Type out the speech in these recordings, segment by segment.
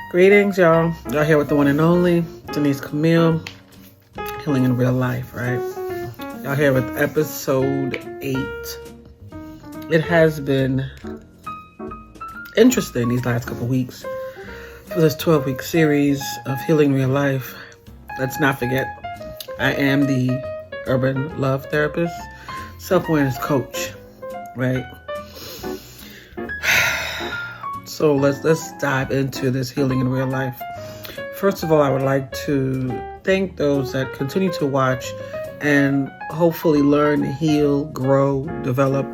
Greetings, y'all. Y'all here with the one and only Denise Camille, Healing in Real Life, right? Y'all here with episode 8. It has been interesting these last couple weeks for this 12-week series of Healing Real Life. Let's not forget, I am the urban love therapist, self-awareness coach, right? So let's dive into this healing in real life. First of all, I would like to thank those that continue to watch and hopefully learn, heal, grow, develop,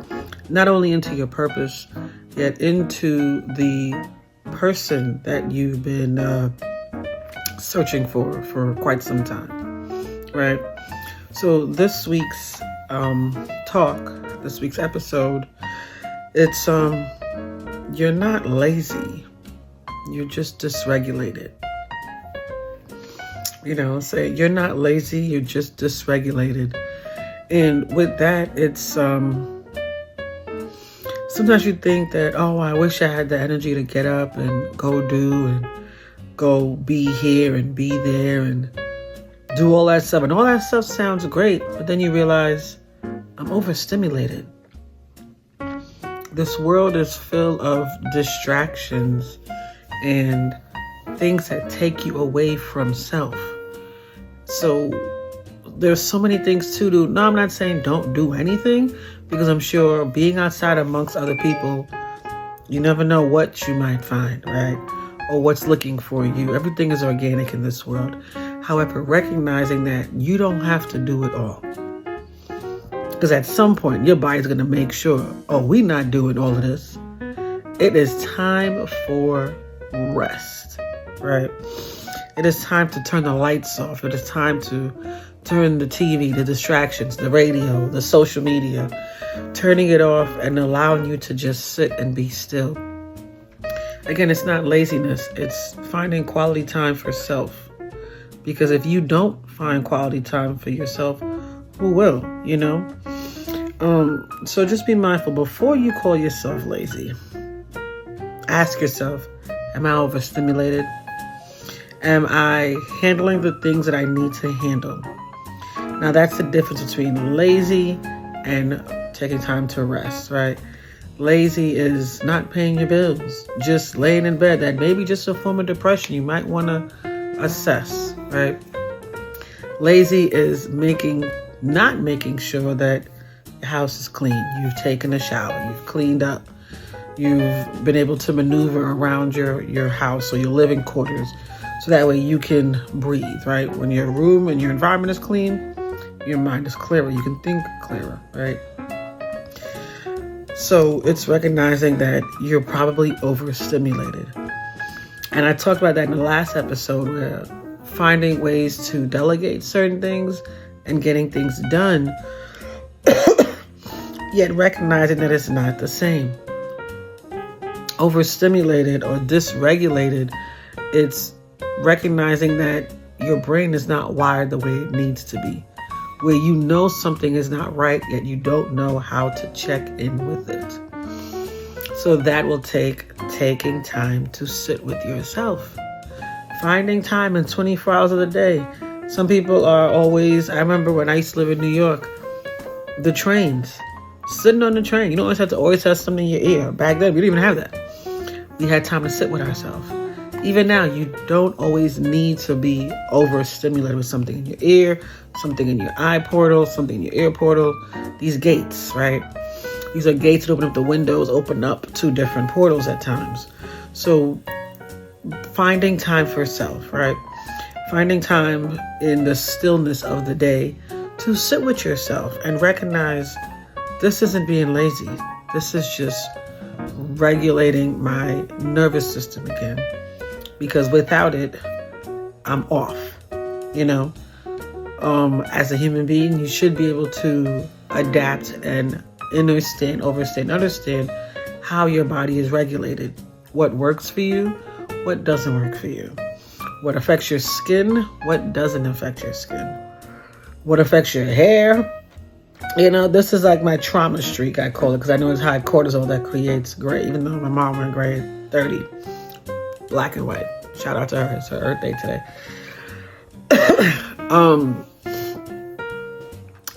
not only into your purpose, yet into the person that you've been searching for quite some time, right? So this week's this week's episode, it's you're not lazy. You're just dysregulated. Say you're not lazy. You're just dysregulated. And with that, it's sometimes you think that, oh, I wish I had the energy to get up and go do and go be here and be there and do all that stuff. And all that stuff sounds great. But then you realize I'm overstimulated. This world is full of distractions and things that take you away from self. So there's so many things to do. No, I'm not saying don't do anything, because I'm sure being outside amongst other people, you never know what you might find, right? Or what's looking for you. Everything is organic in this world. However, recognizing that you don't have to do it all. Because at some point, your body's going to make sure, we're not doing all of this. It is time for rest, right? It is time to turn the lights off. It is time to turn the TV, the distractions, the radio, the social media, turning it off and allowing you to just sit and be still. Again, it's not laziness. It's finding quality time for self. Because if you don't find quality time for yourself, who will, So just be mindful before you call yourself lazy. Ask yourself, am I overstimulated? Am I handling the things that I need to handle? Now that's the difference between lazy and taking time to rest, right? Lazy is not paying your bills, just laying in bed. That may be just a form of depression you might want to assess, right? Lazy is not making sure that the house is clean. You've taken a shower. You've cleaned up. You've been able to maneuver around your house or your living quarters, so that way you can breathe, right? When your room and your environment is clean, your mind is clearer. You can think clearer, right? So it's recognizing that you're probably overstimulated. And I talked about that in the last episode, where finding ways to delegate certain things and getting things done, yet recognizing that it's not the same. Overstimulated or dysregulated, it's recognizing that your brain is not wired the way it needs to be, where you know something is not right, yet you don't know how to check in with it. So that will take taking time to sit with yourself. Finding time in 24 hours of the day. Some people are always, I remember when I used to live in New York, the trains, sitting on the train. You don't always have something in your ear. Back then, we didn't even have that. We had time to sit with ourselves. Even now, you don't always need to be overstimulated with something in your ear, something in your eye portal, something in your ear portal. These gates, right? These are gates that open up the windows, open up to different portals at times. So finding time for self, right? Finding time in the stillness of the day to sit with yourself and recognize this isn't being lazy. This is just regulating my nervous system again. Because without it, I'm off. As a human being, you should be able to adapt and understand how your body is regulated. What works for you, what doesn't work for you. What affects your skin, what doesn't affect your skin. What affects your hair. This is like my trauma streak, I call it, because I know it's high cortisol that creates gray, even though my mom went gray at 30. Black and white. Shout out to her. It's her Earth Day today.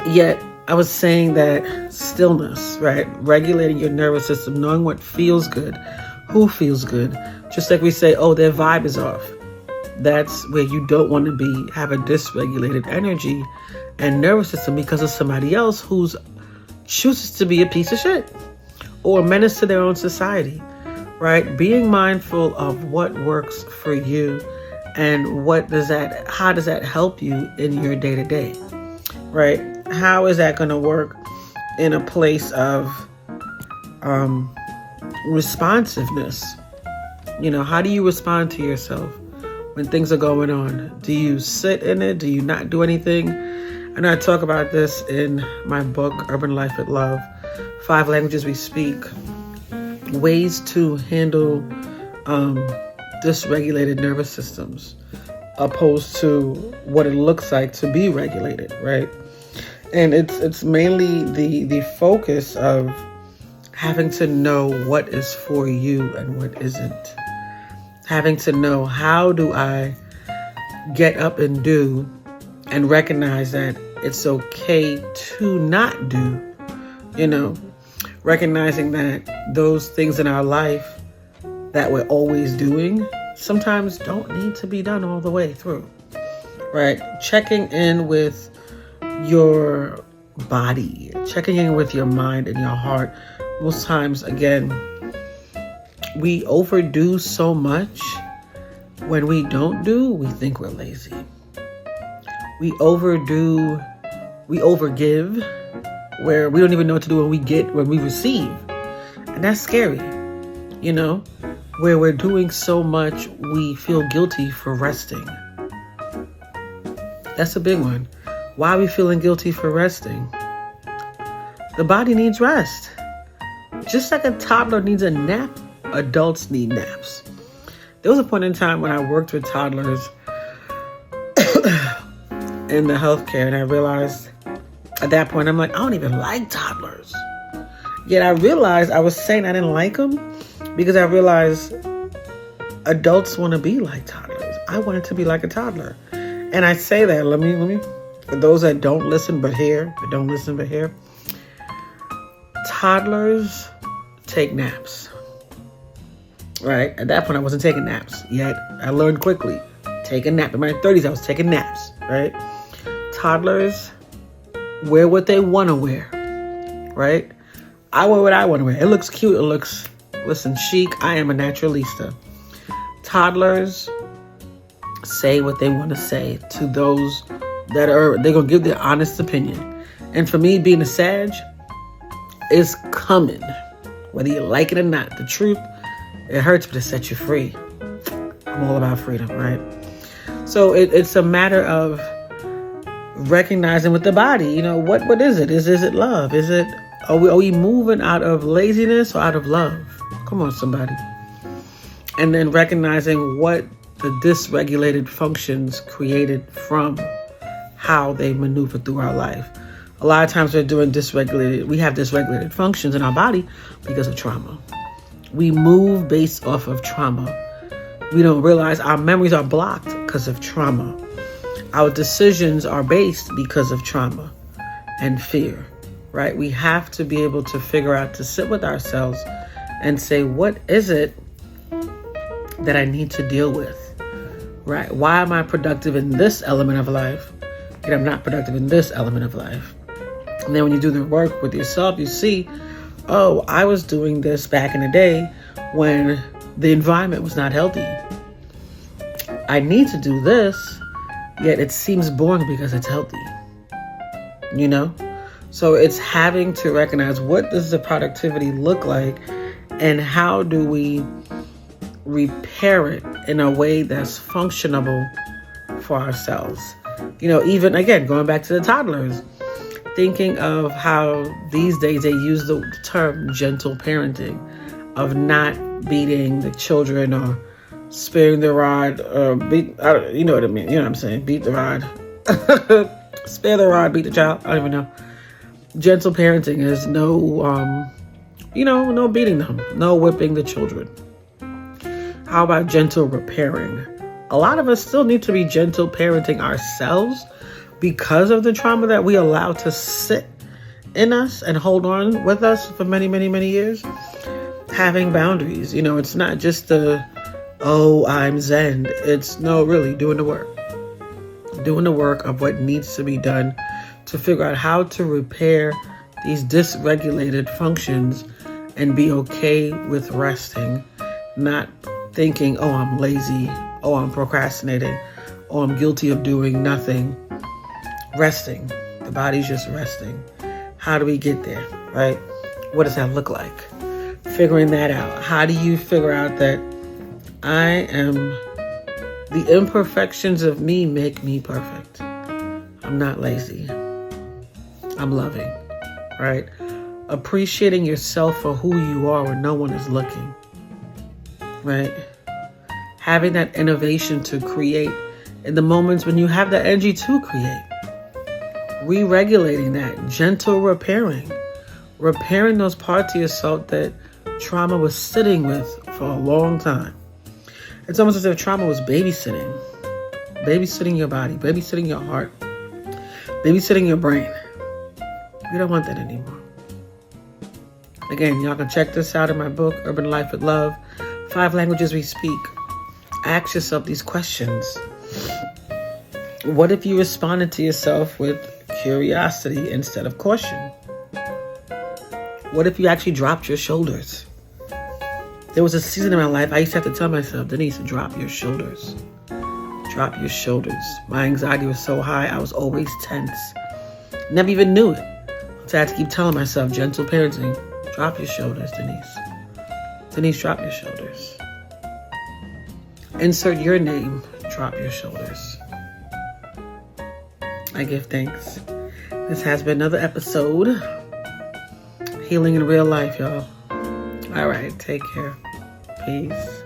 Yet I was saying that stillness, right? Regulating your nervous system, knowing what feels good, who feels good. Just like we say, oh, their vibe is off. That's where you don't want to be, have a dysregulated energy and nervous system because of somebody else who's chooses to be a piece of shit or a menace to their own society, right? Being mindful of what works for you and how does that help you in your day to day, right? How is that going to work in a place of responsiveness? How do you respond to yourself when things are going on? Do you sit in it? Do you not do anything? And I talk about this in my book, Urban Life with Love, 5 Languages We Speak, ways to handle dysregulated nervous systems, opposed to what it looks like to be regulated, right? And it's mainly the focus of having to know what is for you and what isn't. Having to know, how do I get up and do and recognize that it's okay to not do, recognizing that those things in our life that we're always doing sometimes don't need to be done all the way through, right? Checking in with your body, checking in with your mind and your heart. Most times, again, we overdo so much. When we don't do, we think we're lazy. We overdo, we overgive, where we don't even know what to do when we receive. And that's scary, where we're doing so much, we feel guilty for resting. That's a big one. Why are we feeling guilty for resting? The body needs rest. Just like a toddler needs a nap, adults need naps. There was a point in time when I worked with toddlers in the healthcare, and I realized at that point, I'm like, I don't even like toddlers. Yet I realized I was saying I didn't like them because I realized adults want to be like toddlers. I wanted to be like a toddler. And I say that, let me, for those that don't listen but hear, toddlers take naps, right? At that point, I wasn't taking naps yet. I learned quickly. Take a nap. In my 30s, I was taking naps, right? Toddlers wear what they want to wear, right? I wear what I want to wear. It looks cute. It looks, chic. I am a naturalista. Toddlers say what they want to say to those that they're going to give their honest opinion. And for me, being a Sag, is coming. Whether you like it or not, the truth, it hurts, but it sets you free. I'm all about freedom, right? So it's a matter of recognizing with the body, what is it? Is it love? Are we moving out of laziness or out of love? Come on, somebody. And then recognizing what the dysregulated functions created from how they maneuver through our life. A lot of times we have dysregulated functions in our body because of trauma. We move based off of trauma. We don't realize our memories are blocked because of trauma. Our decisions are based because of trauma and fear, right? We have to be able to figure out, to sit with ourselves and say, what is it that I need to deal with, right? Why am I productive in this element of life and I'm not productive in this element of life? And then when you do the work with yourself, you see, oh, I was doing this back in the day when the environment was not healthy. I need to do this, yet it seems boring because it's healthy. So it's having to recognize, what does the productivity look like and how do we repair it in a way that's functionable for ourselves? Even again, going back to the toddlers, thinking of how these days they use the term gentle parenting, of not beating the children or sparing the rod, or you know what I mean? You know what I'm saying? Beat the rod. Spare the rod, beat the child. I don't even know. Gentle parenting is no beating them, no whipping the children. How about gentle repairing? A lot of us still need to be gentle parenting ourselves because of the trauma that we allow to sit in us and hold on with us for many, many, many years. Having boundaries, it's not just the, oh, I'm zen. It's no, really doing the work. Doing the work of what needs to be done to figure out how to repair these dysregulated functions and be okay with resting, not thinking, oh, I'm lazy, oh, I'm procrastinating, oh, I'm guilty of doing nothing. Resting. The body's just resting. How do we get there, right? What does that look like? Figuring that out. How do you figure out that I am, the imperfections of me make me perfect? I'm not lazy. I'm loving, right? Appreciating yourself for who you are when no one is looking, right? Having that innovation to create in the moments when you have the energy to create. Re-regulating that, gentle repairing those parts of yourself that trauma was sitting with for a long time. It's almost as if trauma was babysitting your body, babysitting your heart, babysitting your brain. We don't want that anymore. Again, y'all can check this out in my book, Urban Life with Love, 5 Languages We Speak. Ask yourself these questions. What if you responded to yourself with curiosity instead of caution? What if you actually dropped your shoulders? There was a season in my life I used to have to tell myself, Denise, drop your shoulders. Drop your shoulders. My anxiety was so high, I was always tense. Never even knew it. So I had to keep telling myself, gentle parenting, drop your shoulders, Denise. Denise, drop your shoulders. Insert your name, drop your shoulders. I give thanks. This has been another episode. Healing in real life, y'all. All right, take care. Peace.